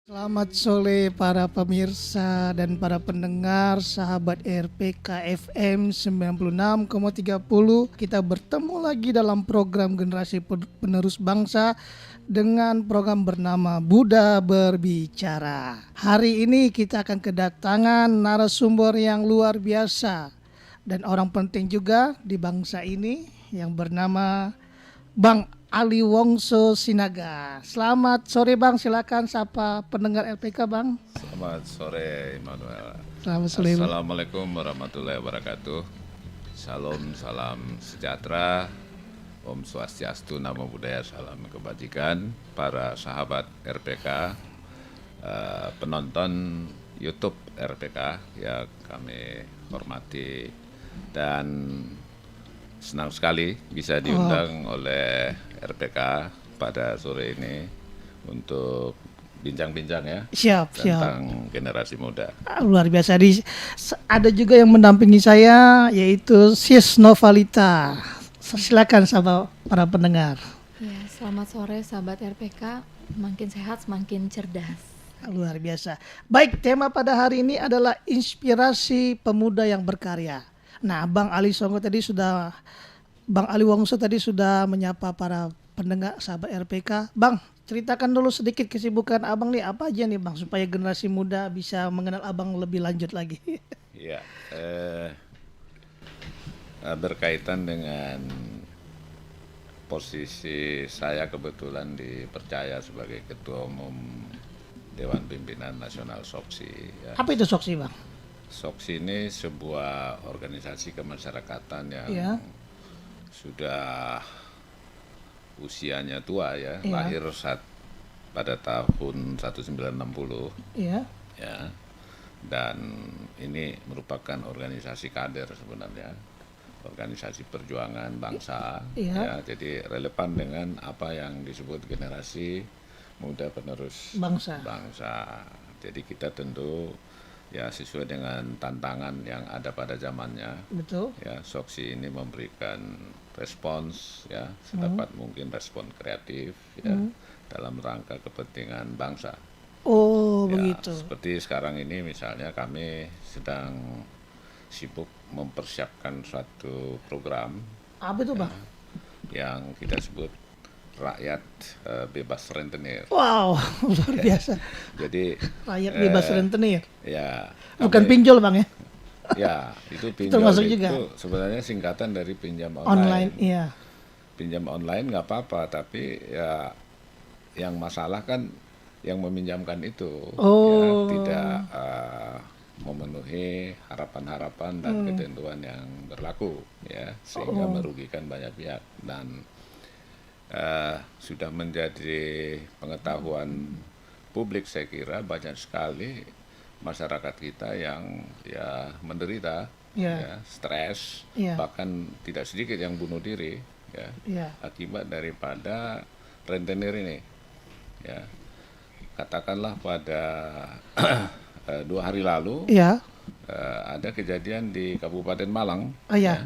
Selamat sore para pemirsa dan para pendengar sahabat RPK FM 96,30. Kita bertemu lagi dalam program Generasi Penerus Bangsa dengan program bernama Buddha Berbicara. Hari ini kita akan kedatangan narasumber yang luar biasa dan orang penting juga di bangsa ini yang bernama Bang Ali Wongso Sinaga. Selamat sore Bang, silakan sapa pendengar LPK Bang. Selamat sore Immanuel. Selamat sore. Assalamualaikum warahmatullahi wabarakatuh. Salam, salam sejahtera. Om Swastiastu, Namo Buddhaya, salam kebajikan. Para sahabat RPK, penonton YouTube RPK yang kami hormati dan senang sekali bisa diundang oleh RPK pada sore ini untuk bincang-bincang ya. Siap. Tentang generasi muda. Luar biasa. Ada juga yang mendampingi saya yaitu Sis Novalita. Silakan sahabat para pendengar. Ya, selamat sore sahabat RPK. Semakin sehat, semakin cerdas. Luar biasa. Baik, tema pada hari ini adalah inspirasi pemuda yang berkarya. Nah, Bang Ali Wongso tadi sudah menyapa para pendengar sahabat RPK. Bang, ceritakan dulu sedikit kesibukan Abang nih, apa aja nih Bang, supaya generasi muda bisa mengenal Abang lebih lanjut lagi. Ya, berkaitan dengan posisi saya kebetulan dipercaya sebagai Ketua Umum Dewan Pimpinan Nasional SOKSI. Ya. Apa itu SOKSI Bang? SOKSI ini sebuah organisasi kemasyarakatan yang sudah usianya tua ya, lahir pada tahun 1960. Iya. Ya. Dan ini merupakan organisasi kader sebenarnya, organisasi perjuangan bangsa. Ya, jadi relevan dengan apa yang disebut generasi muda penerus bangsa. Jadi kita tentu ya sesuai dengan tantangan yang ada pada zamannya. Betul. Ya, SOKSI ini memberikan respons ya sedapat mungkin respon kreatif ya dalam rangka kepentingan bangsa. Oh, ya, begitu. Seperti sekarang ini misalnya kami sedang sibuk mempersiapkan suatu program. Apa itu Bang? Yang kita sebut rakyat bebas rentenir. Wow, luar biasa. Jadi rakyat bebas rentenir. Ya. Bukan pinjol Bang ya? Ya, itu pinjol termasuk itu juga sebenarnya singkatan dari pinjam online. Online, iya. Pinjam online nggak apa-apa, tapi ya yang masalah kan yang meminjamkan itu ya, tidak memenuhi harapan-harapan dan ketentuan yang berlaku ya, sehingga merugikan banyak pihak dan sudah menjadi pengetahuan publik. Saya kira banyak sekali masyarakat kita yang ya menderita, ya, stres, bahkan tidak sedikit yang bunuh diri ya, akibat daripada rentenir ini. Ya, katakanlah pada 2 hari lalu ada kejadian di Kabupaten Malang. Ya,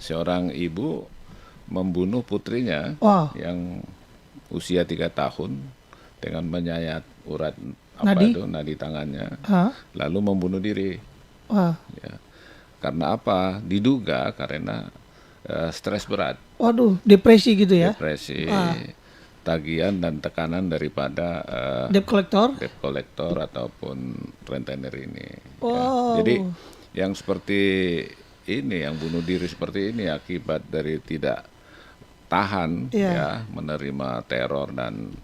seorang ibu membunuh putrinya yang usia 3 tahun dengan menyayat urat nadi tangannya, lalu membunuh diri. Ya. Karena apa? Diduga karena stres berat. Waduh, depresi gitu ya? Depresi, tagihan dan tekanan daripada debt collector ataupun rentenir ini. Wow. Ya. Jadi yang seperti ini, yang bunuh diri seperti ini akibat dari tidak tahan ya menerima teror dan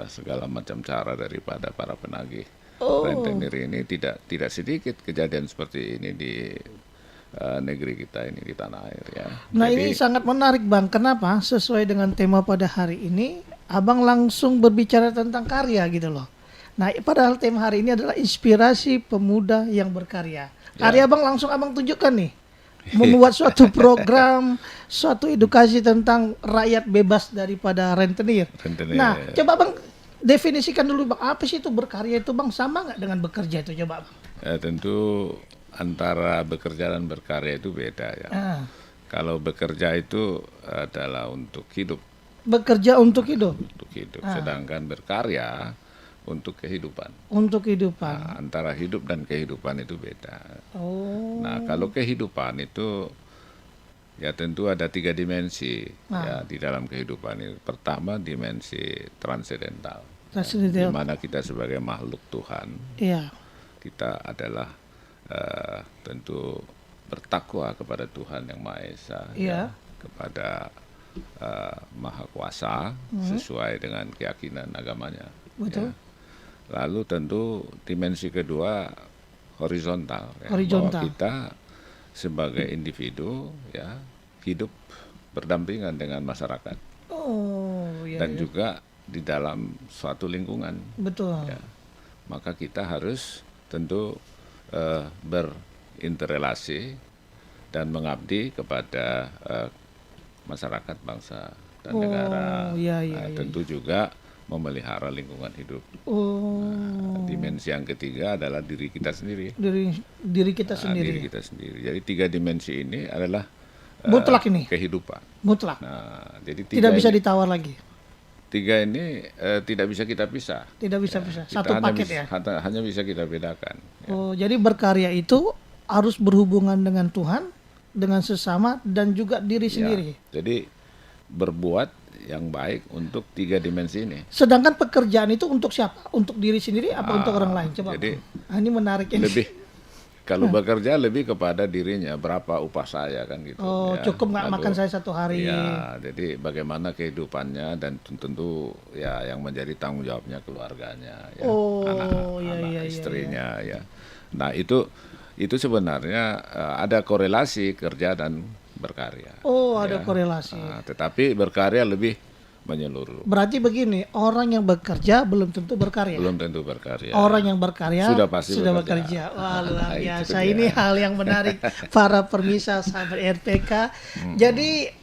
segala macam cara daripada para penagih rentenir ini. Tidak sedikit kejadian seperti ini di negeri kita ini, di tanah air ya. Nah, jadi, ini sangat menarik Bang. Kenapa? Sesuai dengan tema pada hari ini, Abang langsung berbicara tentang karya gitu loh. Nah, padahal tema hari ini adalah inspirasi pemuda yang berkarya. Karya Abang langsung Abang tunjukkan nih, membuat suatu program, suatu edukasi tentang rakyat bebas daripada rentenir. Nah, coba Bang definisikan dulu Bang, apa sih itu berkarya itu Bang, sama nggak dengan bekerja itu, coba Bang? Tentu antara bekerja dan berkarya itu beda ya. Kalau bekerja itu adalah untuk hidup. Bekerja untuk hidup. Sedangkan berkarya untuk kehidupan. Untuk kehidupan. Nah, antara hidup dan kehidupan itu beda. Oh. Nah, kalau kehidupan itu ya tentu ada 3 dimensi ya di dalam kehidupan ini. Pertama dimensi transendental, di mana kita sebagai makhluk Tuhan, kita adalah tentu bertakwa kepada Tuhan yang Maha Esa, kepada Maha Kuasa sesuai dengan keyakinan agamanya. Betul. Ya. Lalu tentu dimensi kedua horizontal, Horizontal. bahwa kita sebagai individu ya hidup berdampingan dengan masyarakat. Dan juga di dalam suatu lingkungan. Betul. Ya. Maka kita harus tentu berinterelasi dan mengabdi kepada masyarakat, bangsa dan negara. Tentu juga memelihara lingkungan hidup. Dimensi yang ketiga adalah diri kita sendiri. Diri kita sendiri. Diri kita sendiri. Jadi 3 dimensi ini adalah mutlak ini. Kehidupan. Mutlak. Nah, jadi tidak bisa ditawar lagi. 3 ini tidak bisa kita pisah. Tidak bisa pisah. Satu paket ya. Hanya bisa kita bedakan. Jadi berkarya itu harus berhubungan dengan Tuhan, dengan sesama dan juga diri sendiri. Jadi berbuat yang baik untuk 3 dimensi ini. Sedangkan pekerjaan itu untuk siapa? Untuk diri sendiri apa untuk orang lain? Coba. Jadi ini menarik ini. Lebih kalau bekerja lebih kepada dirinya, berapa upah saya kan gitu. Cukup nggak makan saya satu hari. Ya, jadi bagaimana kehidupannya dan tentu ya yang menjadi tanggung jawabnya keluarganya, ya, anak istrinya, ya. Nah itu sebenarnya ada korelasi kerja dan berkarya. Ada korelasi. Tetapi berkarya lebih menyeluruh. Berarti begini, orang yang bekerja belum tentu berkarya. Belum tentu berkarya. Orang yang berkarya sudah pasti sudah bekerja. Wah, luar biasa. Ini hal yang menarik para permisa sahabat RPK. Jadi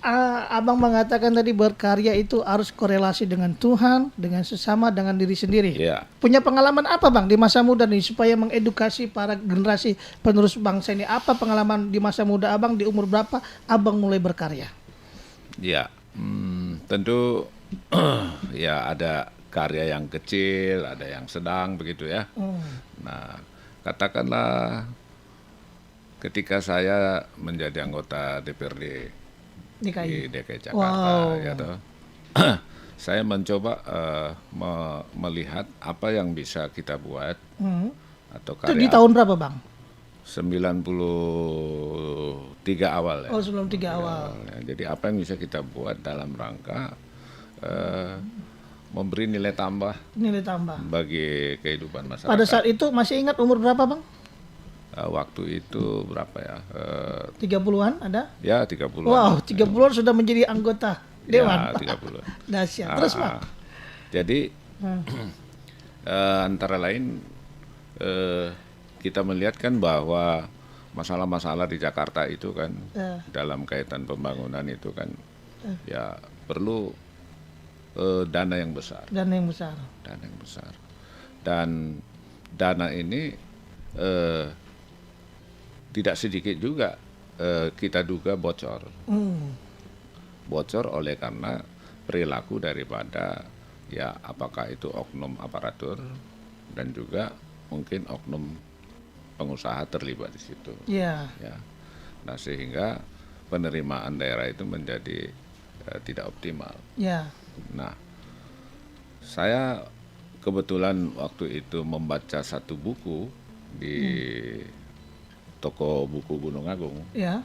Abang mengatakan tadi berkarya itu harus korelasi dengan Tuhan, dengan sesama, dengan diri sendiri. Punya pengalaman apa Bang di masa muda nih supaya mengedukasi para generasi penerus bangsa ini? Apa pengalaman di masa muda Abang, di umur berapa Abang mulai berkarya? Ya, tentu ya ada karya yang kecil, ada yang sedang begitu ya. Nah, katakanlah ketika saya menjadi anggota DPRD di DKI Jakarta, ya toh, saya mencoba melihat apa yang bisa kita buat atau karya. Itu di tahun berapa Bang? 93 awal ya. 93 awal. Ya. Jadi apa yang bisa kita buat dalam rangka memberi nilai tambah bagi kehidupan masyarakat. Pada saat itu masih ingat umur berapa Bang? Waktu itu berapa ya? 30-an ada? Ya 30-an. Wow, 30-an sudah menjadi anggota Dewan. Ya 30-an. Dahsyat. Terus Bang? Jadi antara lain kita melihat kan bahwa masalah-masalah di Jakarta itu kan dalam kaitan pembangunan itu kan ya perlu dana yang besar. Dana yang besar. Dan dana ini tidak sedikit juga kita duga bocor. Bocor oleh karena perilaku daripada ya apakah itu oknum aparatur dan juga mungkin oknum pengusaha terlibat di situ. Ya. Nah sehingga penerimaan daerah itu menjadi tidak optimal. Nah saya kebetulan waktu itu membaca satu buku di toko buku Gunung Agung, ya,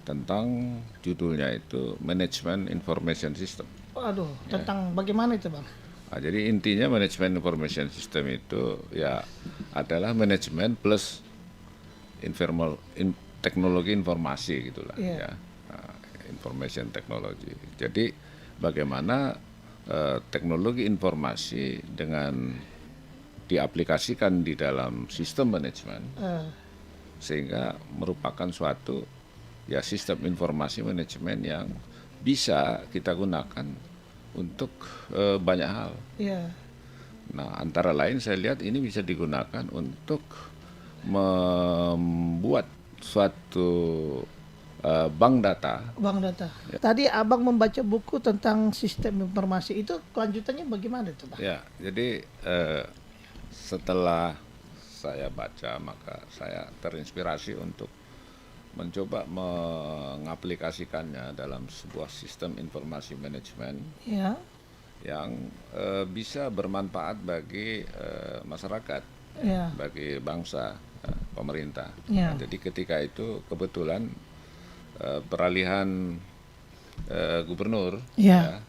tentang judulnya itu Management Information System. Tentang bagaimana itu Bang? Nah, jadi intinya manajemen information system itu ya adalah manajemen plus teknologi informasi gitulah ya, information technology. Jadi bagaimana teknologi informasi dengan diaplikasikan di dalam sistem manajemen sehingga merupakan suatu ya sistem informasi manajemen yang bisa kita gunakan untuk banyak hal. Nah, antara lain saya lihat ini bisa digunakan untuk membuat suatu bank data. Bang Data. Tadi Abang membaca buku tentang sistem informasi itu kelanjutannya bagaimana itu, Bang? Ya, jadi setelah saya baca maka saya terinspirasi untuk mencoba mengaplikasikannya dalam sebuah sistem informasi manajemen Ya. yang bisa bermanfaat bagi masyarakat, Ya. bagi bangsa, pemerintah. Ya. Nah, jadi ketika itu kebetulan peralihan gubernur Ya.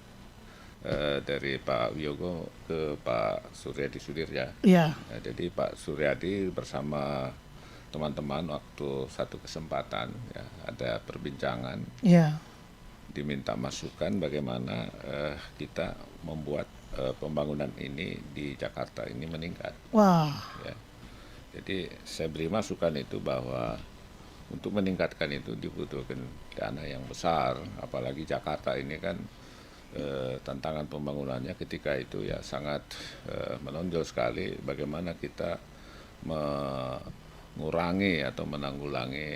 dari Pak Wiyogo ke Pak Suryadi Sudirja. Ya. Ya, jadi Pak Suryadi bersama teman-teman waktu satu kesempatan ya, ada perbincangan, Ya. diminta masukan bagaimana kita membuat pembangunan ini di Jakarta ini meningkat. Wah. Ya. Jadi saya beri masukan itu bahwa untuk meningkatkan itu dibutuhkan dana yang besar, apalagi Jakarta ini kan tantangan pembangunannya ketika itu ya sangat menonjol sekali bagaimana kita mengurangi atau menanggulangi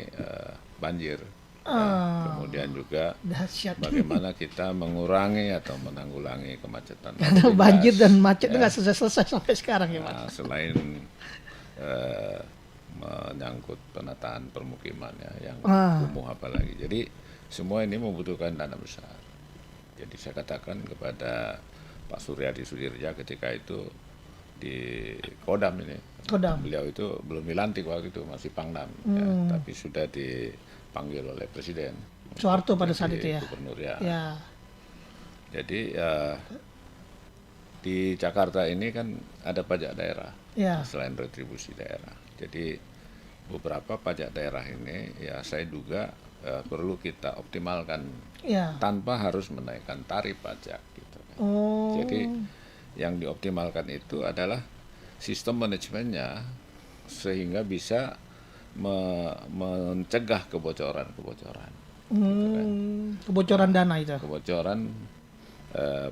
banjir. Ya, kemudian juga Dahsyat. bagaimana kita mengurangi atau menanggulangi kemacetan. Karena lalu lintas. banjir dan macet itu nggak selesai-selesai sampai sekarang ya, Pak. Nah, selain menyangkut penataan permukiman ya, yang kumuh apalagi. Jadi semua ini membutuhkan dana besar. Jadi saya katakan kepada Pak Suryadi Sudirja ketika itu di Kodam ini. Kodam. Beliau itu belum dilantik waktu itu, masih Pangdam, ya, tapi sudah dipanggil oleh Presiden. Soeharto pada saat Jadi itu ya. Gubernur ya. Ya. Jadi di Jakarta ini kan ada pajak daerah Ya. selain retribusi daerah. Jadi beberapa pajak daerah ini ya saya duga perlu kita optimalkan Ya. tanpa harus menaikkan tarif pajak gitu. Oh. Jadi yang dioptimalkan itu adalah sistem manajemennya sehingga bisa mencegah kebocoran-kebocoran. Kebocoran dana itu. Kebocoran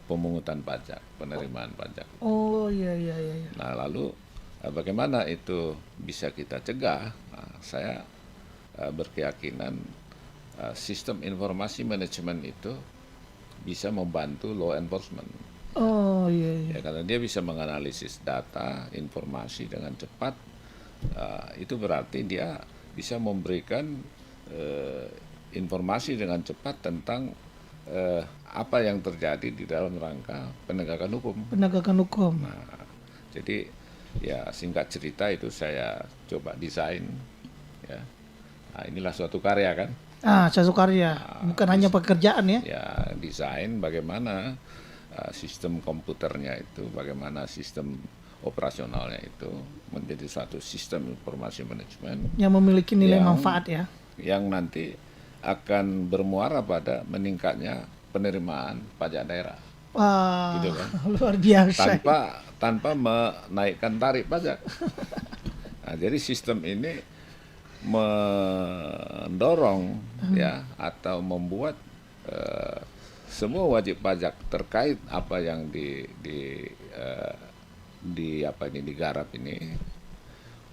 pemungutan pajak, penerimaan pajak. Oh iya iya iya. Nah, lalu bagaimana itu bisa kita cegah? Nah, saya berkeyakinan sistem informasi manajemen itu bisa membantu law enforcement. Oh iya iya. Ya, karena dia bisa menganalisis data, informasi dengan cepat. Itu berarti dia bisa memberikan informasi dengan cepat tentang apa yang terjadi di dalam rangka penegakan hukum. Penegakan hukum. Nah, jadi ya singkat cerita itu saya coba desain. Ya. Nah, inilah suatu karya kan. Satu karya, bukan hanya pekerjaan ya. Ya desain bagaimana sistem komputernya itu, bagaimana sistem operasionalnya itu menjadi suatu sistem informasi manajemen Yang memiliki nilai Yang- manfaat ya. yang nanti akan bermuara pada meningkatnya penerimaan pajak daerah. Wah, Gitu kan. luar biasa. tanpa menaikkan tarif pajak. Nah, jadi sistem ini mendorong ya atau membuat semua wajib pajak terkait apa yang digarap ini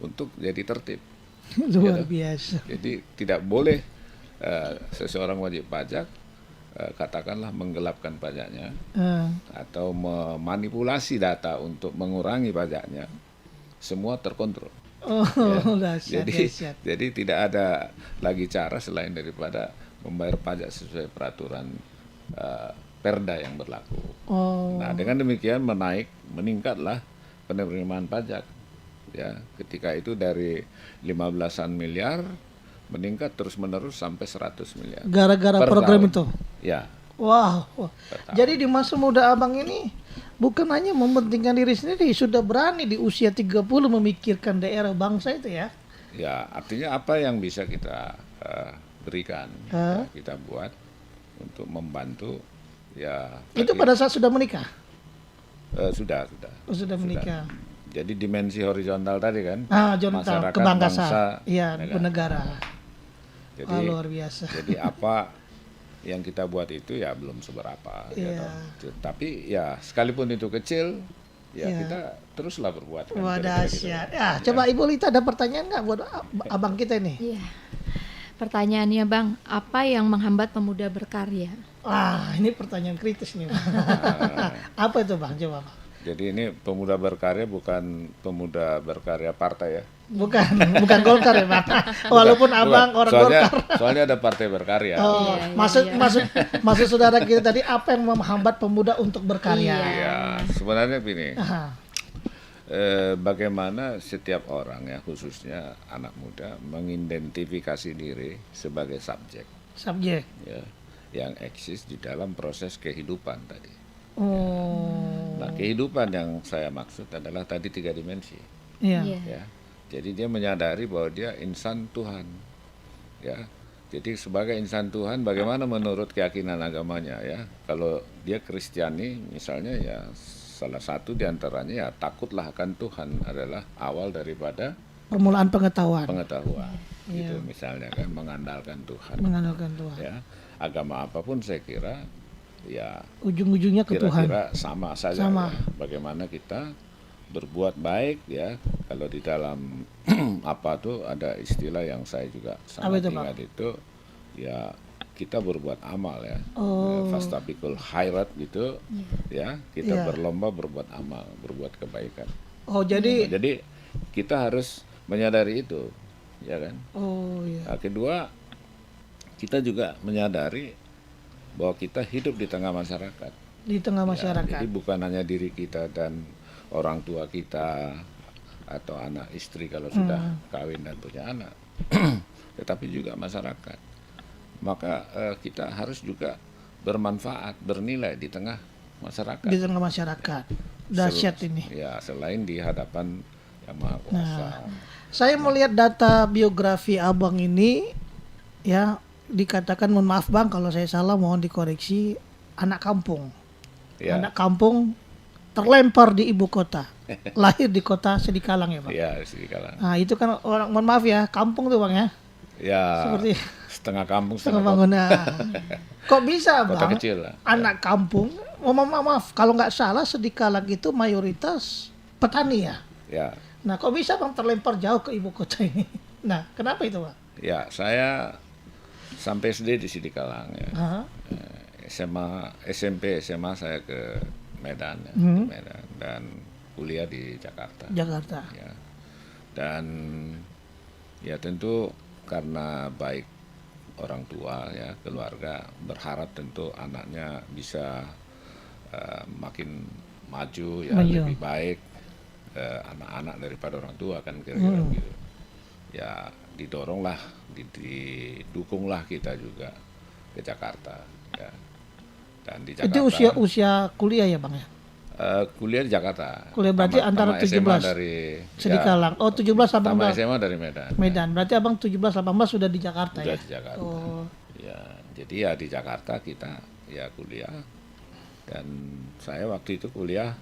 untuk jadi tertib. Luar Gitu. biasa. Jadi tidak boleh seseorang wajib pajak katakanlah menggelapkan pajaknya Eh, atau memanipulasi data untuk mengurangi pajaknya. Semua terkontrol. Oh, Ya. dahsyat, Jadi dahsyat. jadi tidak ada lagi cara selain daripada membayar pajak sesuai peraturan Perda yang berlaku. Oh, Nah, dengan demikian meningkatlah penerimaan pajak. Ya, ketika itu dari 15-an miliar meningkat terus-menerus sampai 100 miliar. gara-gara per program tahun. itu. Ya, Wah, wah. per tahun. Jadi di masa muda Abang ini bukan hanya mementingkan diri sendiri, sudah berani di usia 30 memikirkan daerah bangsa itu ya. Ya, artinya apa yang bisa kita berikan, ya, kita buat untuk membantu ya. Itu pada saat sudah menikah. Sudah. Oh, sudah menikah. Jadi dimensi horizontal tadi kan, Jontal masyarakat, kebangsaan. bangsa, Iya, negara. bernegara. Jadi, Luar biasa. jadi apa yang kita buat itu ya belum seberapa. Ya, Iya. toh. Tapi ya sekalipun itu kecil, ya Iya. kita teruslah berbuat. Kan, Wah, kira-kira gitu. dahsyat. Coba Ibu Lita ada pertanyaan nggak buat abang kita ini? Iya. Pertanyaannya Bang, apa yang menghambat pemuda berkarya? Ini pertanyaan kritis nih. Apa itu Bang? Coba Bang. Jadi ini pemuda berkarya bukan pemuda berkarya partai ya. Bukan Golkar ya Bang. Walaupun Abang orang soalnya, Golkar. Soalnya ada partai berkarya. Iya, Maksud saudara kita tadi apa yang menghambat pemuda untuk berkarya? Iya, sebenarnya begini. Aha. Bagaimana setiap orang ya, khususnya anak muda, mengidentifikasi diri sebagai subjek Subjek. ya, yang eksis di dalam proses kehidupan tadi. Oh. Nah, kehidupan yang saya maksud adalah tadi 3 dimensi. Iya. Iya. Ya. Jadi dia menyadari bahwa dia insan Tuhan. Ya. Jadi sebagai insan Tuhan, bagaimana menurut keyakinan agamanya ya? Kalau dia Kristiani misalnya ya, salah satu diantaranya ya takutlah akan Tuhan adalah awal daripada Permulaan pengetahuan. Gitu misalnya kan, mengandalkan Tuhan. Mengandalkan Tuhan. Ya. Agama apapun saya kira ya Ujung-ujungnya ke Tuhan. kira-kira sama saja. Sama. Ya. Bagaimana kita berbuat baik ya. Kalau di dalam apa tuh ada istilah yang saya juga sangat ingat itu ya, kita berbuat amal ya. Fastabikul khairat gitu ya. Kita berlomba berbuat amal, berbuat kebaikan. Jadi kita harus menyadari itu, ya kan? Nah, kedua, kita juga menyadari bahwa kita hidup di tengah masyarakat. Di tengah masyarakat. Jadi bukan hanya diri kita dan orang tua kita atau anak istri kalau sudah kawin dan punya anak, tetapi juga masyarakat. Maka kita harus juga bermanfaat, bernilai di tengah masyarakat. Di tengah masyarakat. Dahsyat ini. Ya, selain di hadapan Yang Maha Kuasa. Saya melihat data biografi Abang ini ya, dikatakan, mohon maaf Bang kalau saya salah, mohon dikoreksi, anak kampung. Ya. Anak kampung terlempar di ibu kota. Lahir di kota Sidikalang ya Bang. Ya, Sidikalang. Nah, itu kan orang, mohon maaf ya, kampung tuh Bang ya. Ya. Seperti setengah kampung, setengah bangunan. Kok bisa kota Bang? kecil lah. Anak kampung, maaf, kalau nggak salah Sidikalang itu mayoritas petani ya. Ya. Nah, kok bisa Bang terlempar jauh ke ibu kota ini? Nah, kenapa itu Bang? Ya, saya sampai SD di Sidikalang ya. SMA, SMP, SMA saya ke Medan ya, ke Medan, dan kuliah di Jakarta. Ya. Dan ya tentu karena baik orang tua ya, keluarga berharap tentu anaknya bisa makin maju ya, lebih baik anak-anak daripada orang tua kan, kira-kira gitu. Ya didoronglah, didukunglah kita juga ke Jakarta ya. Dan di Jakarta. Itu usia kuliah ya Bang ya? Kuliah di Jakarta. Kuliah berarti antara 17 dari Sidikalang. Oh, 17 18. SMA dari Medan. Medan. Berarti Abang 17 18 sudah di Jakarta sudah ya? Di Jakarta. Oh. Ya, jadi ya di Jakarta kita ya kuliah, dan saya waktu itu kuliah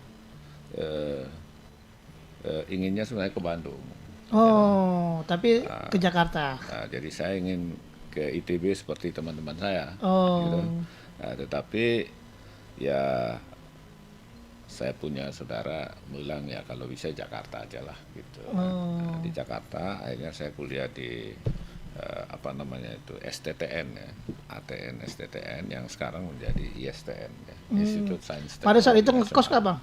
inginnya sebenarnya ke Bandung. Oh, tapi ke Jakarta. Nah, jadi saya ingin ke ITB seperti teman-teman saya. Oh. Gitu. Nah, tetapi ya saya punya saudara bilang ya kalau bisa Jakarta aja lah gitu. Nah, di Jakarta akhirnya saya kuliah di apa namanya itu STTN ya, ATN STTN yang sekarang menjadi ISTN ya, Institut Sains Teknologi. Pada saat itu Nasional. ngekos nggak Bang?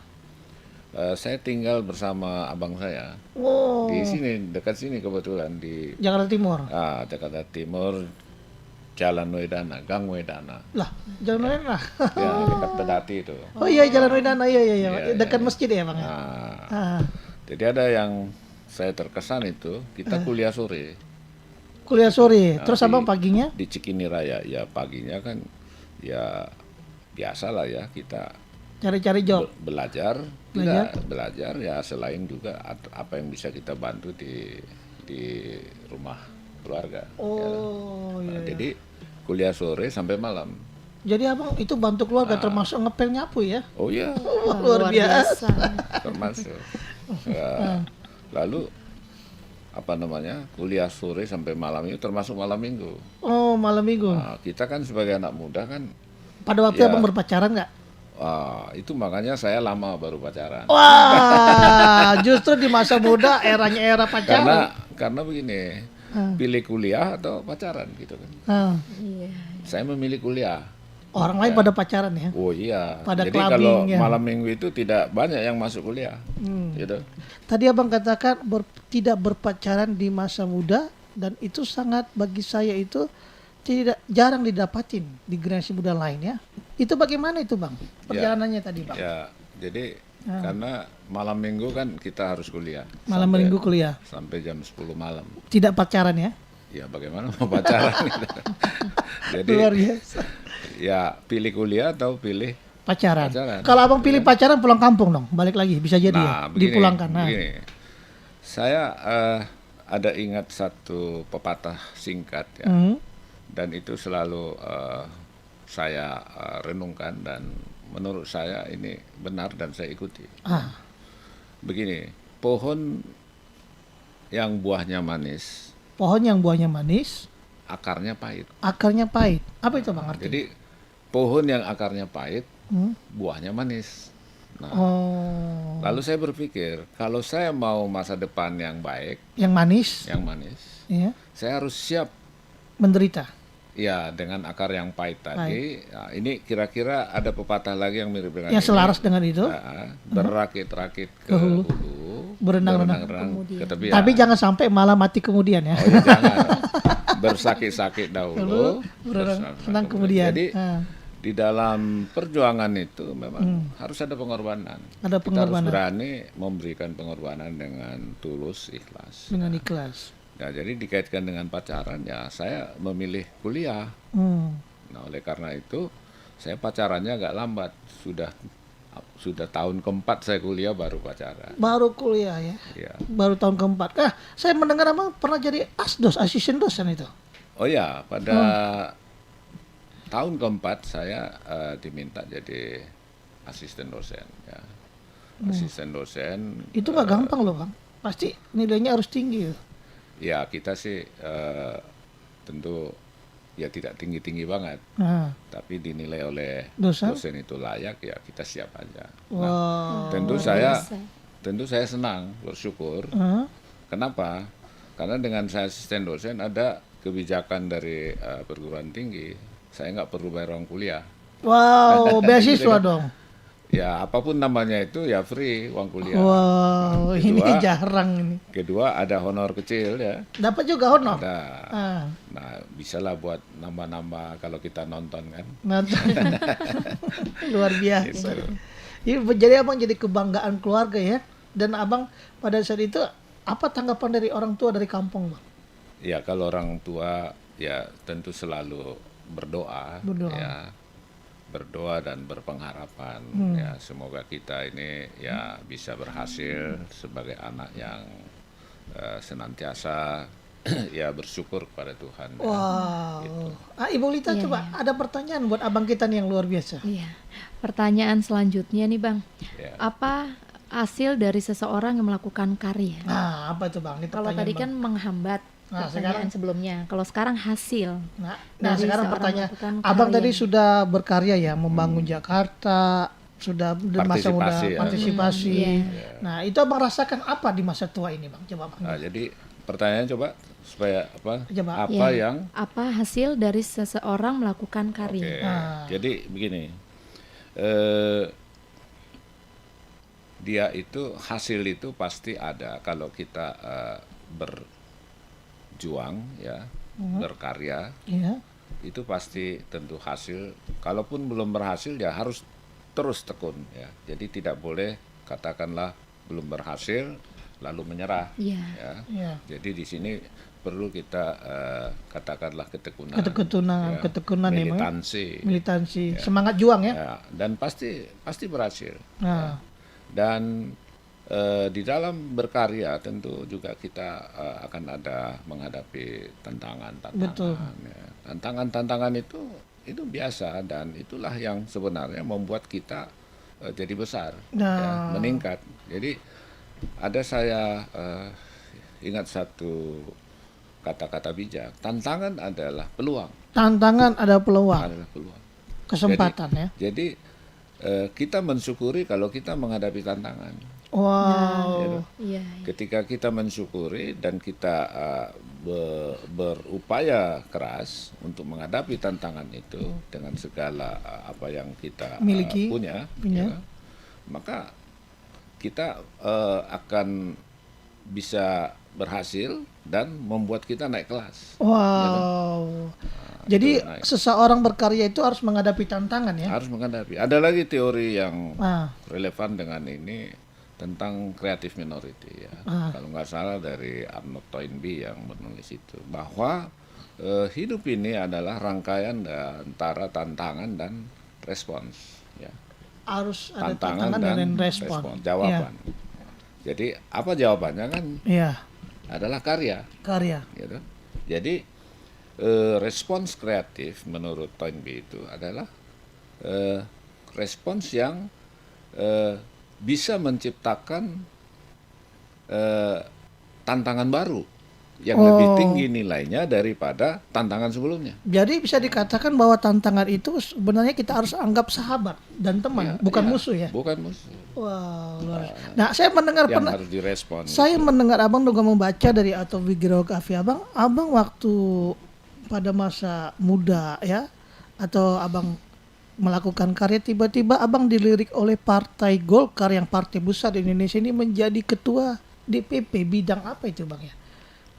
Saya tinggal bersama abang saya di sini, dekat sini kebetulan di Jakarta Timur. Jakarta Timur, Jalan Wedana, Gang Wedana. Lah, Jalan Wedana. Ya, dekat Pedati itu. Oh iya, Jalan Wedana, iya. Dekat masjid ya Bang. Jadi ada yang saya terkesan itu, kita kuliah sore. Kuliah sore, terus Abang paginya? Di Cikini Raya, ya paginya kan ya biasa lah ya, kita Cari-cari job. belajar ya, selain juga apa yang bisa kita bantu di rumah keluarga. Oh ya. iya. Jadi kuliah sore sampai malam. Jadi Abang itu bantu keluarga termasuk ngepel nyapu ya? Oh iya, Luar biasa. termasuk. Ya. Lalu apa namanya, kuliah sore sampai malam itu termasuk malam minggu. Oh, malam minggu. Nah, kita kan sebagai anak muda kan. Pada waktu Abang berpacaran nggak? Itu makanya saya lama baru pacaran. Wah, justru di masa muda era pacaran. Karena begini, pilih kuliah atau pacaran gitu kan. Iya. Saya memilih kuliah. Orang lain pada pacaran ya. Oh iya. Pada Jadi clubbing, kalau ya. malam minggu itu tidak banyak yang masuk kuliah. Gitu. Tadi abang katakan tidak berpacaran di masa muda, dan itu sangat bagi saya itu jarang didapatin di generasi muda lain ya. Itu bagaimana itu bang? Perjalanannya tadi bang. Ya, jadi karena malam minggu kan kita harus kuliah. Malam minggu kuliah. Sampai jam 10 malam. Tidak pacaran ya? Ya bagaimana mau pacaran gitu. Jadi Luar biasa. ya pilih kuliah atau pilih Pacaran. pacaran. Kalau abang pilih pacaran pulang kampung dong, balik lagi bisa jadi ya, begini, dipulangkan. Nah. begini. Saya ada ingat satu pepatah singkat ya, dan itu selalu saya renungkan dan menurut saya ini benar dan saya ikuti. Begini, pohon yang buahnya manis, Pohon yang buahnya manis, akarnya pahit. akarnya pahit. Apa itu bang artinya? Jadi pohon yang akarnya pahit, buahnya manis. Nah, lalu saya berpikir kalau saya mau masa depan yang baik, Yang manis, yang manis, ya, saya harus siap menderita. ya dengan akar yang pahit tadi. Nah, ini kira-kira ada pepatah lagi yang mirip dengan Yang ini. selaras dengan itu. Nah, berakit-rakit ke hulu, Berenang-renang ke tepi. Tapi jangan sampai malah mati kemudian ya. Oh, ya, jangan. Bersakit-sakit dahulu, Berenang kemudian. Jadi di dalam perjuangan itu memang harus ada pengorbanan. Ada Kita harus pengorbanan. berani memberikan pengorbanan dengan tulus, ikhlas. Dengan ikhlas. Nah, jadi dikaitkan dengan pacaran ya saya memilih kuliah. Nah, oleh karena itu saya pacarannya agak lambat. Sudah tahun keempat saya kuliah baru pacaran. Baru kuliah ya. Ya. Baru tahun keempat. Saya mendengar abang pernah jadi asisten dosen itu. Oh ya, pada tahun keempat saya diminta jadi asisten dosen. Ya. Asisten dosen. Itu nggak gampang loh bang. Pasti nilainya harus tinggi. Ya kita sih tentu ya tidak tinggi-tinggi banget, tapi dinilai oleh dosen itu layak ya kita siap aja. Nah, tentu saya senang, bersyukur. Kenapa? Karena dengan saya asisten dosen ada kebijakan dari perguruan tinggi, saya nggak perlu bayar uang kuliah. Wow, beasiswa dong. Ya apapun namanya itu ya free uang kuliah. Wow, ini jarang ini. Kedua ada honor kecil ya. Dapat juga honor. Ada. Nah bisalah buat nambah-nambah kalau kita nonton kan. Nonton. Luar biasa. Gitu. Jadi abang jadi kebanggaan keluarga ya. Dan abang pada saat itu apa tanggapan dari orang tua dari kampung bang? Ya kalau orang tua ya tentu selalu berdoa. Ya. Berdoa dan berpengharapan ya semoga kita ini ya bisa berhasil sebagai anak yang senantiasa ya bersyukur kepada Tuhan. Wow. Gitu. Ibu Lita coba ada pertanyaan buat abang kita nih yang luar biasa. Iya. Pertanyaan selanjutnya nih bang, apa hasil dari seseorang yang melakukan karya? Nah apa itu bang? Kalau tadi kan menghambat. Pertanyaan sebelumnya, kalau sekarang hasil. Nah sekarang pertanyaan, abang tadi sudah berkarya ya, membangun Jakarta, sudah di masa muda partisipasi. Nah itu abang rasakan apa di masa tua ini bang? Coba bang. Nah, jadi pertanyaannya coba supaya apa? Coba. Apa hasil dari seseorang melakukan karya? Jadi begini, dia itu hasil itu pasti ada kalau kita berjuang ya, berkarya, itu pasti tentu hasil. Kalaupun belum berhasil ya harus terus tekun ya. Jadi tidak boleh katakanlah belum berhasil lalu menyerah. Ya. Jadi di sini perlu kita katakanlah ketekunan, militansi, semangat juang ya. Dan pasti berhasil. Ya. Dan di dalam berkarya tentu juga kita akan ada menghadapi tantangan-tantangan. Betul. Ya. Tantangan-tantangan itu biasa dan itulah yang sebenarnya membuat kita jadi besar, ya, meningkat. Jadi ada saya ingat satu kata-kata bijak, tantangan adalah peluang. Tantangan adalah peluang. Kesempatan ya. Jadi kita mensyukuri kalau kita menghadapi tantangan. Wow. Iya, iya. Ketika kita mensyukuri dan kita berupaya keras untuk menghadapi tantangan itu dengan segala apa yang kita Miliki. punya, Punya. ya, maka kita akan bisa berhasil dan membuat kita naik kelas. Wow. Jadi itu naik. seseorang berkarya itu harus menghadapi tantangan ya. Harus menghadapi. Ada lagi teori yang Ah, relevan dengan ini tentang creative minority ya. Kalau nggak salah dari Arnold Toynbee yang menulis itu bahwa hidup ini adalah rangkaian antara tantangan dan respons ya. harus ada Tantangan tantangan dan dan respon. jawaban. Jadi apa jawabannya kan Iya, adalah karya karya. gitu. Jadi respons kreatif menurut Toynbee itu adalah respons yang bisa menciptakan tantangan baru yang lebih tinggi nilainya daripada tantangan sebelumnya. Jadi bisa dikatakan bahwa tantangan itu sebenarnya kita harus anggap sahabat dan teman, bukan Iya, musuh ya. Bukan musuh. Wow, luar biasa. Nah, saya mendengar Yang harus direspon. saya mendengar Abang juga membaca dari autobiografi Abang. Abang waktu pada masa muda ya, atau Abang melakukan karya, tiba-tiba Abang dilirik oleh Partai Golkar yang partai besar di Indonesia ini menjadi ketua DPP. Bidang apa itu Bang ya?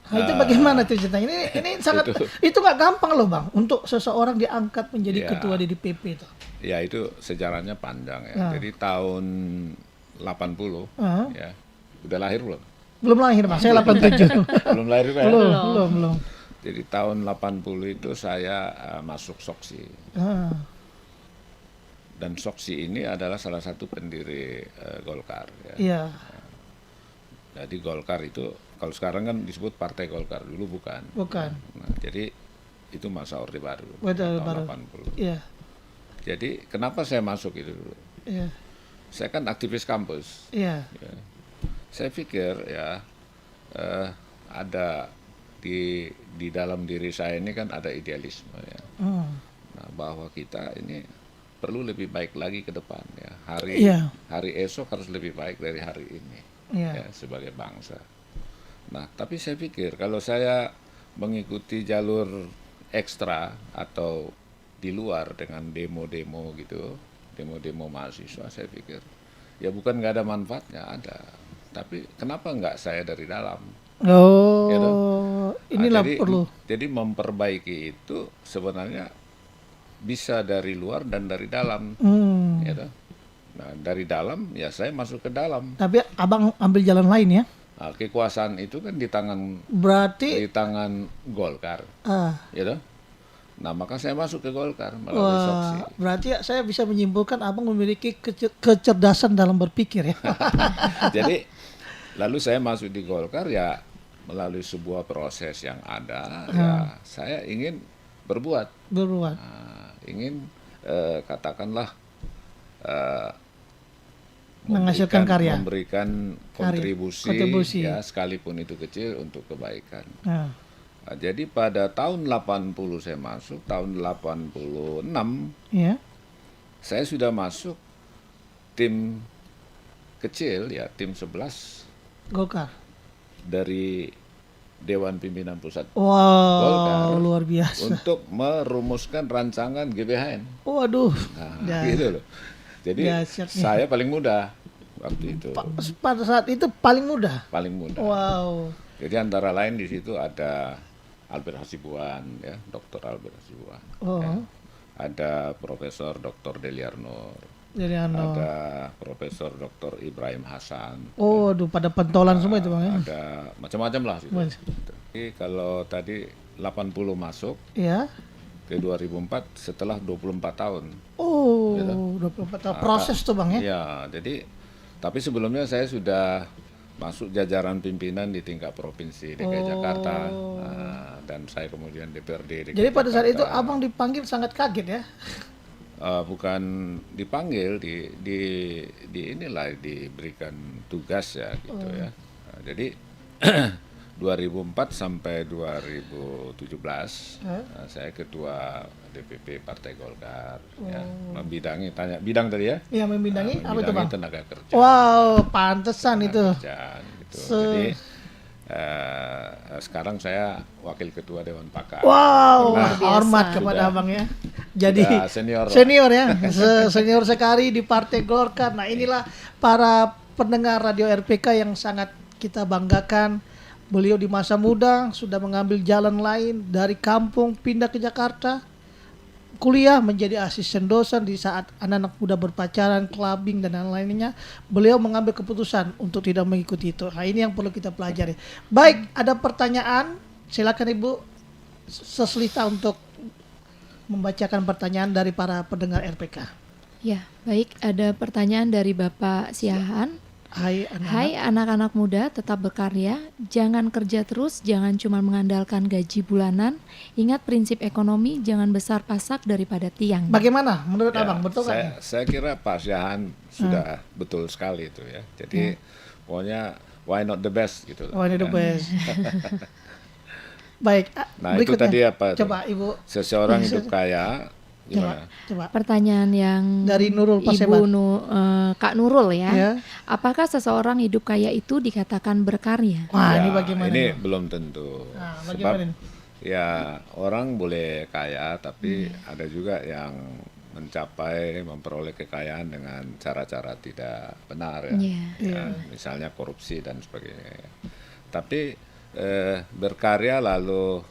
Nah, itu bagaimana tuh ceritanya? Ini sangat itu nggak gampang loh Bang untuk seseorang diangkat menjadi Ya. ketua di DPP itu. Ya itu sejarahnya panjang ya. Jadi tahun 80 ya. Udah lahir belum? Belum lahir Bang, saya 87. Belum lahir ya? belum. Jadi tahun 80 itu saya masuk Soksi. Ah, Dan Soksi ini adalah salah satu pendiri Golkar ya. iya. Jadi Golkar itu kalau sekarang kan disebut Partai Golkar, dulu bukan. Bukan. Nah, jadi itu masa Orde Baru. Orde tahun Baru. 80. Iya. Jadi kenapa saya masuk itu dulu? Iya. Saya kan aktivis kampus. Iya. Ya. Saya pikir ya ada di dalam diri saya ini kan ada idealisme ya. Nah, bahwa kita ini perlu lebih baik lagi ke depan ya. Hari esok harus lebih baik dari hari ini Iya. ya, sebagai bangsa. Nah, tapi saya pikir kalau saya mengikuti jalur ekstra atau di luar dengan demo-demo gitu, demo-demo mahasiswa, saya pikir ya bukan nggak ada manfaatnya, ada. Tapi kenapa nggak saya dari dalam? Oh, Ya, inilah jadi, perlu. Jadi memperbaiki itu sebenarnya bisa dari luar dan dari dalam. Ya, nah, dari dalam ya saya masuk ke dalam. Tapi Abang ambil jalan lain ya? Nah, kekuasaan itu kan di Berarti tangan Golkar, ya toh? Nah, maka saya masuk ke Golkar melalui Soksi. berarti ya saya bisa menyimpulkan Abang memiliki kecerdasan dalam berpikir ya. Jadi lalu saya masuk di Golkar ya melalui sebuah proses yang ada. Ya saya ingin berbuat, ingin katakanlah menghasilkan karya, memberikan kontribusi ya sekalipun itu kecil untuk kebaikan. Nah, jadi pada tahun 80 saya masuk, tahun 86 ya. Saya sudah masuk tim kecil ya, tim 11 Golkar dari Dewan Pimpinan Pusat Wow, Golkar luar biasa. untuk merumuskan rancangan GBHN. Waduh. Nah, gitu loh. Jadi saya paling muda waktu itu. Pada saat itu paling muda. Paling muda. Wow. Jadi antara lain di situ ada Albert Hasibuan, ya, Dr. Albert Hasibuan. Ya. Ada Profesor Dr. Deliarno. Ada Profesor Dr. Ibrahim Hasan. Oh, aduh, pada pentolan semua itu Bang ya. Ada macam-macam lah situ. Jadi kalau tadi 80 masuk. Iya. Ke 2004 setelah 24 tahun. Oh, gitu. 24 tahun proses tuh Bang ya. Iya, jadi tapi sebelumnya saya sudah masuk jajaran pimpinan di tingkat provinsi DKI Jakarta. Nah, dan saya kemudian DPRD DKI Jadi pada saat Jakarta. itu Abang dipanggil sangat kaget ya. Bukan dipanggil, di inilah diberikan tugas ya gitu ya. Nah, jadi 2004 sampai 2017 saya ketua DPP Partai Golkar ya, membidangi bidang tadi ya. Iya, membidangi apa itu Bang? Tenaga kerja. Wow, pantesan itu. Kerjaan, gitu. gitu. Jadi sekarang saya wakil ketua Dewan Pakar. Wow, Luar biasa. hormat kepada abang ya. Jadi sudah senior lah. senior ya, senior sekali di Partai Golkar. Nah inilah para pendengar radio RPK yang sangat kita banggakan. Beliau di masa muda sudah mengambil jalan lain dari kampung pindah ke Jakarta, kuliah menjadi asisten dosen di saat anak-anak muda berpacaran, clubbing dan lain-lainnya. Beliau mengambil keputusan untuk tidak mengikuti itu. Nah ini yang perlu kita pelajari. Baik, ada pertanyaan. Silakan Ibu Seslita untuk membacakan pertanyaan dari para pendengar RPK. Ya, baik. Ada pertanyaan dari Bapak Siahan. Hai anak-anak. Hai anak-anak muda, tetap berkarya, jangan kerja terus, jangan cuma mengandalkan gaji bulanan, ingat prinsip ekonomi, jangan besar pasak daripada tiang. Bagaimana menurut Ya, abang? Betul kan? saya kira Pak Syahan sudah betul sekali itu ya. Jadi pokoknya why not the best gitu. Oh ini the best. Baik, Nah itu berikutnya. tadi apa? Coba Ibu Seseorang hidup kaya gimana? coba Pertanyaan yang dari Nurul Paseban. Ibu Kak Nurul ya. Ya. Apakah seseorang hidup kaya itu dikatakan berkarya? Wah, Ya, ini bagaimana? Ini Ini? belum tentu. Nah, Sebab bagaimana ini? ya orang boleh kaya, tapi ada juga yang mencapai memperoleh kekayaan dengan cara-cara tidak benar ya. Iya. Ya, misalnya korupsi dan sebagainya. Tapi berkarya lalu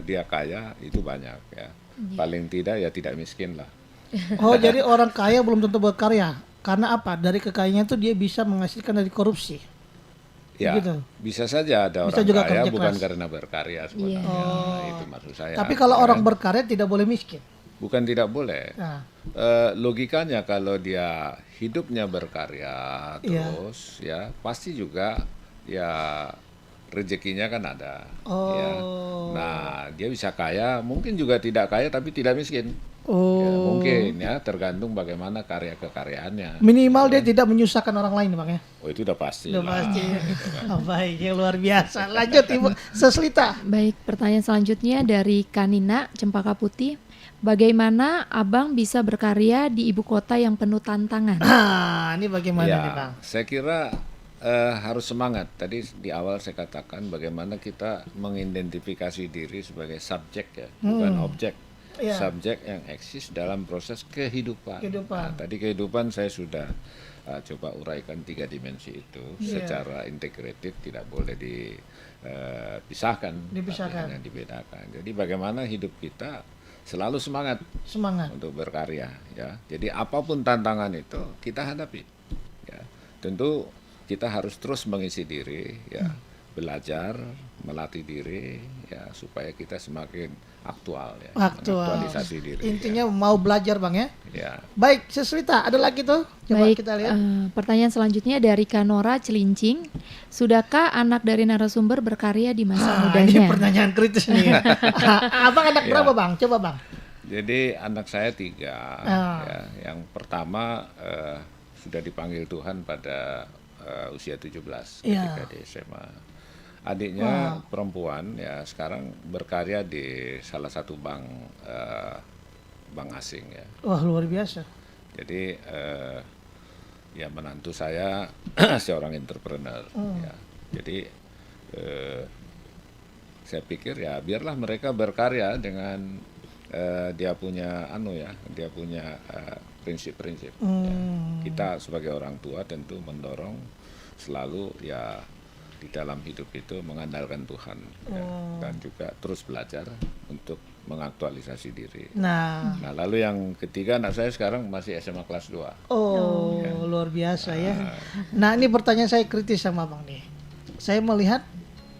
dia kaya itu banyak ya. Paling tidak ya tidak miskin lah. Oh, jadi orang kaya belum tentu berkarya. Karena apa? Dari kekayaannya itu dia bisa menghasilkan dari korupsi. Ya, Begitu. bisa saja ada Bisa orang juga kaya kerja bukan keras. karena berkarya sebenarnya. Itu maksud saya. Tapi kalau ya. orang berkarya tidak boleh miskin. Bukan tidak boleh. Nah, Logikanya kalau dia hidupnya berkarya Iya. terus ya pasti juga ya rezekinya kan ada. Oh. Ya. Nah dia bisa kaya, mungkin juga tidak kaya tapi tidak miskin. oh, Ya, mungkin ya tergantung bagaimana karya kekaryanya. minimal dia tidak menyusahkan orang lain, Bang ya. Oh itu udah pasti. Udah lah. pasti. Oh, baik, yang luar biasa. Lanjut Ibu Seslita. Baik, pertanyaan selanjutnya dari Kanina Cempaka Putih. Bagaimana Abang bisa berkarya di ibu kota yang penuh tantangan? Ah, ini bagaimana Ya, nih, Bang? saya kira harus semangat. Tadi di awal saya katakan bagaimana kita mengidentifikasi diri sebagai subjek ya, bukan objek. Iya. Subjek yang eksis dalam proses kehidupan. Kehidupan. Nah, tadi kehidupan saya sudah coba uraikan 3 dimensi itu secara integratif, tidak boleh dipisahkan, Dipisahkan. tapi hanya dibedakan. Jadi bagaimana hidup kita selalu semangat Semangat. untuk berkarya ya. Jadi apapun tantangan itu kita hadapi ya. Tentu kita harus terus mengisi diri ya, belajar, melatih diri ya supaya kita semakin aktual ya, Aktual. mengaktualisasi diri. Intinya mau belajar, Bang ya. Ya. Baik, Seslita, ada lagi tuh? Coba Baik, kita lihat. pertanyaan selanjutnya dari Kanora Celincing. Sudahkah anak dari narasumber berkarya di masa Ini mudanya? pertanyaan kritis nih. Abang anak Ya. berapa, Bang? Coba, Bang. Jadi anak saya 3 Ah. ya. Yang pertama sudah dipanggil Tuhan pada usia 17 Iya. ketika di SMA. Adiknya perempuan ya sekarang berkarya di salah satu bank asing ya. Wah, luar biasa. Jadi ya menantu saya seorang entrepreneur ya. Jadi saya pikir ya biarlah mereka berkarya dengan dia punya dia punya prinsip-prinsip. Ya. Kita sebagai orang tua tentu mendorong selalu ya di dalam hidup itu mengandalkan Tuhan ya, dan juga terus belajar untuk mengaktualisasi diri. Nah, Lalu yang ketiga anak saya sekarang masih SMA kelas 2. luar biasa ya. Nah, ini pertanyaan saya kritis sama Abang nih. Saya melihat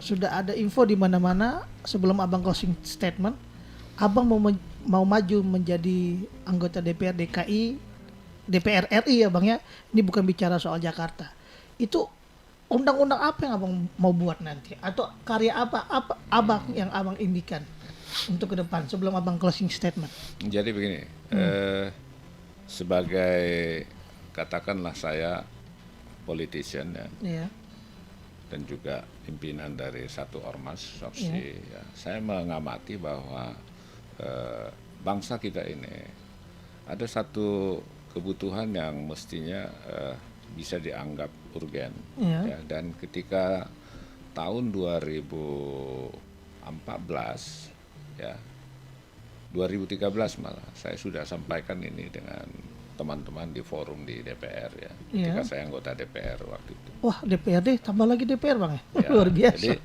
sudah ada info di mana-mana sebelum Abang closing statement, Abang mau maju menjadi anggota DPR DKI, DPR RI ya Bang ya. Ini bukan bicara soal Jakarta. Itu undang-undang apa yang Abang mau buat nanti? Atau karya apa Abang yang Abang impikan untuk ke depan sebelum Abang closing statement? Jadi begini, sebagai katakanlah saya politician ya, Iya. dan juga pimpinan dari satu ormas opsi ya, saya mengamati bahwa bangsa kita ini ada satu kebutuhan yang mestinya bisa dianggap urgen. Iya. Ya, dan ketika tahun 2014 ya 2013 malah saya sudah sampaikan ini dengan teman-teman di forum di DPR ya. Ketika saya anggota DPR waktu itu. Wah, DPRD tambah lagi DPR Bang ya. Ya, Luar biasa. Jadi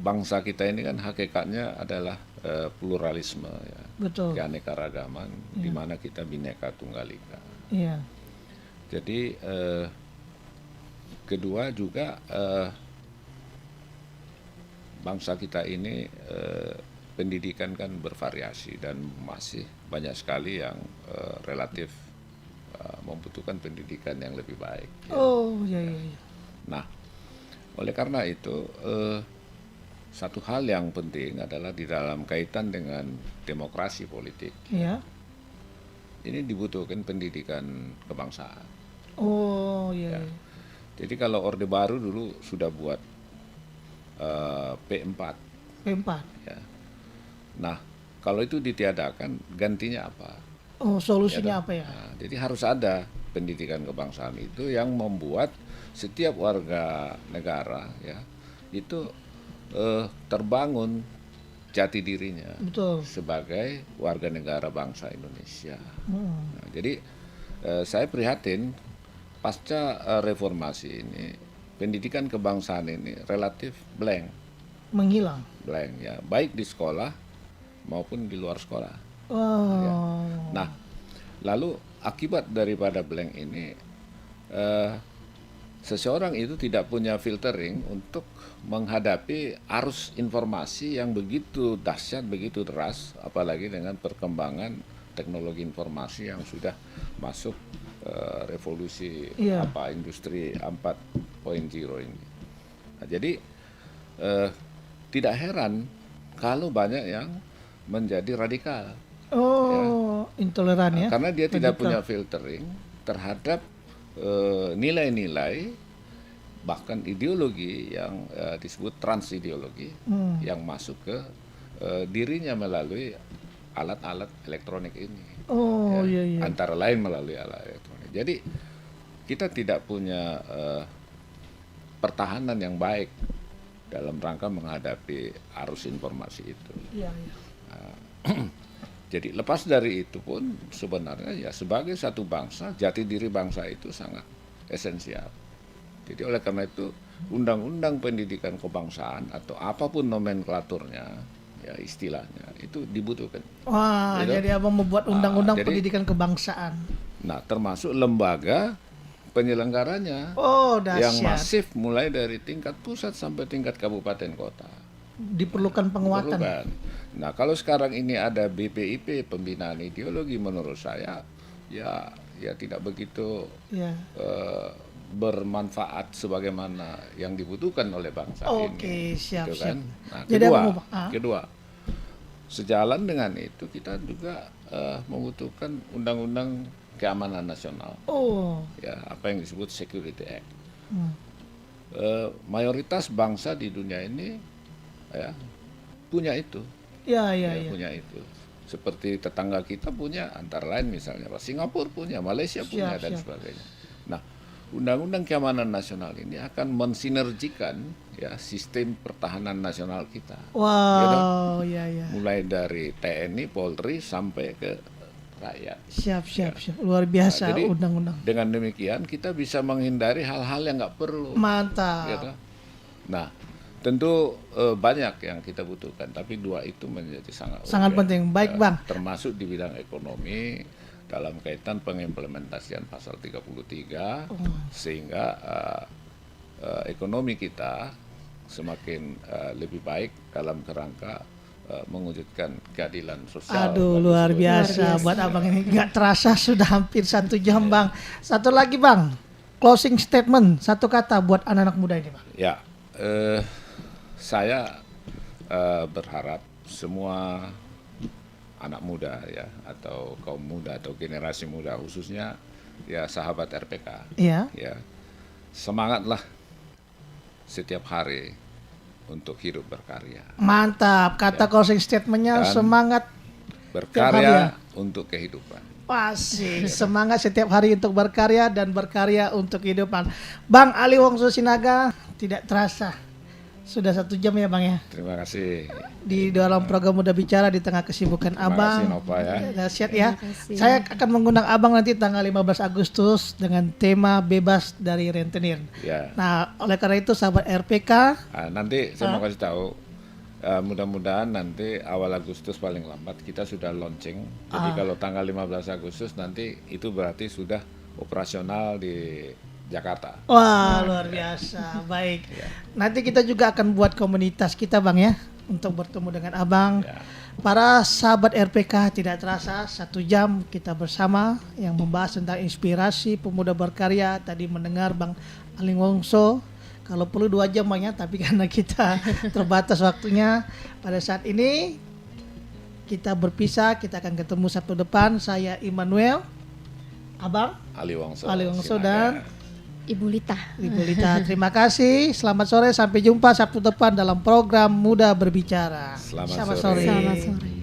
bangsa kita ini kan hakikatnya adalah pluralisme ya. Betul. Keanekaragaman di mana kita bineka tunggal ika. Iya. Jadi kedua juga bangsa kita ini pendidikan kan bervariasi dan masih banyak sekali yang relatif membutuhkan pendidikan yang lebih baik. Ya. Oh, iya. Nah, oleh karena itu satu hal yang penting adalah di dalam kaitan dengan demokrasi politik. Iya. Ini dibutuhkan pendidikan kebangsaan. Oh, iya. Ya. Jadi kalau Orde Baru dulu sudah buat P4. P4. Ya. Nah, kalau itu ditiadakan, gantinya apa? Oh, solusinya Ya, apa ya? Nah, jadi harus ada pendidikan kebangsaan itu yang membuat setiap warga negara ya itu terbangun jati dirinya Betul. sebagai warga negara bangsa Indonesia. Hmm. Nah, jadi saya prihatin pasca reformasi ini pendidikan kebangsaan ini relatif blank ya, baik di sekolah maupun di luar sekolah. Oh. Ya. Nah, lalu akibat daripada blank ini seseorang itu tidak punya filtering untuk menghadapi arus informasi yang begitu dahsyat, begitu deras, apalagi dengan perkembangan teknologi informasi yang sudah masuk revolusi industri 4.0 ini. Nah, jadi tidak heran kalau banyak yang menjadi radikal. Oh, intoleran ya. Karena dia tidak punya filtering terhadap nilai-nilai bahkan ideologi yang disebut transideologi yang masuk ke dirinya melalui alat-alat elektronik ini. Oh, iya. Antara lain melalui alat elektronik. Jadi kita tidak punya pertahanan yang baik dalam rangka menghadapi arus informasi itu. Iya. Jadi lepas dari itu pun sebenarnya ya sebagai satu bangsa, jati diri bangsa itu sangat esensial. Jadi oleh karena itu undang-undang pendidikan kebangsaan atau apapun nomenklaturnya, ya istilahnya itu dibutuhkan. Wah, Gitu? jadi Abang membuat undang-undang jadi- pendidikan kebangsaan. Nah, termasuk lembaga penyelenggaranya Oh, yang dahsyat. masif mulai dari tingkat pusat sampai tingkat kabupaten kota. Diperlukan penguatan. Diperlukan. Nah, kalau sekarang ini ada BPIP pembinaan ideologi menurut saya ya tidak begitu Ya. bermanfaat sebagaimana yang dibutuhkan oleh bangsa ini. Oke, siap, Gitu siap. kan? Nah, Jadi kedua, sejalan dengan itu kita juga membutuhkan undang-undang keamanan nasional. Oh. Ya, apa yang disebut Security Act. Hmm. Mayoritas bangsa di dunia ini ya punya itu. Ya. Punya itu. Seperti tetangga kita punya, antara lain misalnya Singapura punya, Malaysia punya, dan sebagainya. Nah, undang-undang keamanan nasional ini akan mensinergikan ya sistem pertahanan nasional kita. Wow, ya. Mulai dari TNI, Polri sampai ke rakyat. Siap. Luar biasa Jadi, undang-undang. dengan demikian kita bisa menghindari hal-hal yang nggak perlu. Mantap. Gitu. Nah, tentu banyak yang kita butuhkan, tapi dua itu menjadi sangat urgent. penting. Baik, Bang. Termasuk di bidang ekonomi dalam kaitan pengimplementasian pasal 33 sehingga ekonomi kita semakin lebih baik dalam kerangka mewujudkan keadilan sosial. Aduh, luar biasa. Buat Abang ini nggak terasa sudah hampir 1 jam, Bang. Satu lagi, Bang. Closing statement, satu kata buat anak-anak muda ini, Bang. Ya, saya berharap semua anak muda ya atau kaum muda atau generasi muda khususnya ya sahabat RPK. Iya. Ya, semangatlah setiap hari untuk hidup berkarya. Mantap. Kata closing statementnya Dan semangat. Berkarya untuk kehidupan. Asik, semangat setiap hari untuk berkarya dan berkarya untuk kehidupan. Bang Ali Wongso Sinaga, tidak terasa sudah 1 jam ya Bang ya. Terima kasih. Di dalam program Muda Bicara di tengah kesibukan Terima Abang. kasih Nova ya. Dahsyat ya. Terima kasih. Saya akan mengundang Abang nanti tanggal 15 Agustus dengan tema bebas dari rentenir. Ya. Nah, oleh karena itu sahabat RPK, Nanti saya mau kasih tahu, mudah-mudahan nanti awal Agustus paling lambat kita sudah launching. Jadi kalau tanggal 15 Agustus nanti itu berarti sudah operasional di Jakarta. wah luar biasa. Baik. Nanti kita juga akan buat komunitas kita Bang ya untuk bertemu dengan Abang. Ya. Para sahabat RPK, tidak terasa 1 jam kita bersama yang membahas tentang inspirasi pemuda berkarya. Tadi mendengar Bang Ali Wongso. Kalau perlu 2 jam Bang ya, tapi karena kita terbatas waktunya pada saat ini kita berpisah. Kita akan ketemu Sabtu depan. Saya Immanuel, Abang Ali Wongso Sinaga, dan Ibu Lita. Ibu Lita. Terima kasih. Selamat sore. Sampai jumpa Sabtu depan dalam program Muda Berbicara. Selamat sore. Selamat sore.